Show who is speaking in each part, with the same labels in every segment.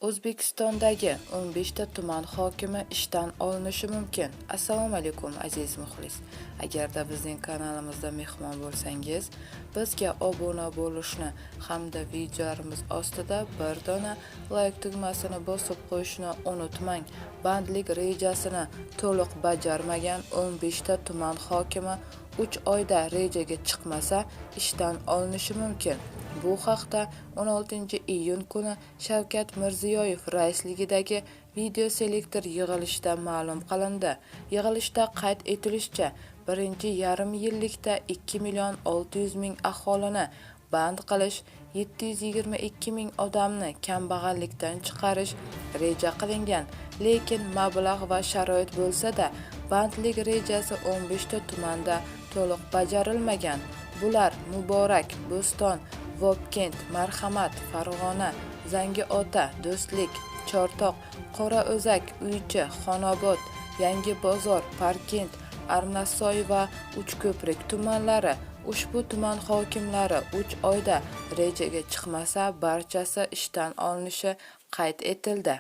Speaker 1: O'zbekistondagi 15 ta tuman hokimi ishdan olinishi mumkin. Assalomu alaykum aziz muxlis. Agarda bizning kanalimizda mehmon bo'lsangiz, bizga obuna bo'lishni hamda videolarimiz ostida bir dona like tugmasini bosib qo'yishni unutmang. Bandlik rejasini to'liq bajarmagan 15 ta tuman hokimi 3 oyda rejaga chiqmasa ishdan olinishi mumkin. Bu haqda 16-iyun kuni Shavkat Mirziyoyev raisligidagi video selektor yig'ilishida ma'lum qilindi. Yig'ilishda qayd etilishicha, birinchi yarim yillikda 2.600.000 aholini band qilish, 722.000 odamni kambag'allikdan chiqarish reja qilingan. Lekin mablag' va sharoit bo'lsa-da, bandlik rejasi 15 ta tumanda to'liq bajarilmagan. Bular Muborak, Bo'ston, Vobkent, Marhamat, Farg'ona, Zangiota, Do'stlik, Chortoq, Qorao'zak, Uychi, Xonobod, Yangi bozor, Parkent, Arnasoy va Uchko'prik tumanlari. Ushbu tuman hokimlari 3 oyda rejaga chiqmasa, barchasi ishdan olinishi qayd etildi.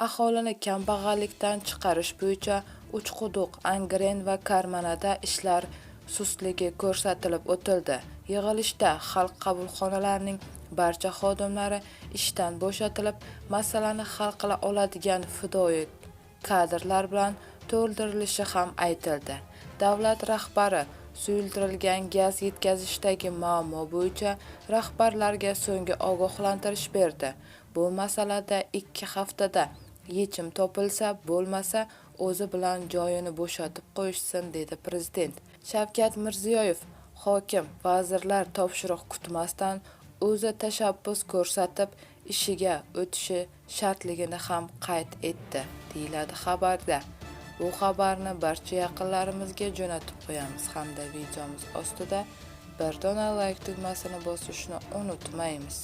Speaker 1: Aholini kambag'allikdan chiqarish bo'yicha Uchquduq, Angren va Karmanada ishlar sustligi ko'rsatilib o'tildi. Yig'ilishda xalq qabulxonalarining barcha xodimlari ishdan bo'shatilib, masalani hal qila oladigan fidoyi kadrlar bilan to'ldirilishi ham aytildi. Davlat rahbari suyultirilgan gaz yetkazishdagi muammo bo'yicha rahbarlarga so'nggi ogohlantirish berdi. Bu masalada 2 haftada yechim topilsa, bo'lmasa o'zi bilan joyini bo'shatib qo'yishsin, dedi prezident. Shavkat Mirziyoyev hokim, vazirlar topshiriq kutmasdan o'zi tashabbus ko'rsatib ishiga o'tishi shartligini ham qayd etdi, deyiladi xabarda. Bu xabarni barcha yaqinlarimizga jo'natib qo'yamiz hamda videomiz ostida bir dona like tugmasini bosishni unutmaymiz.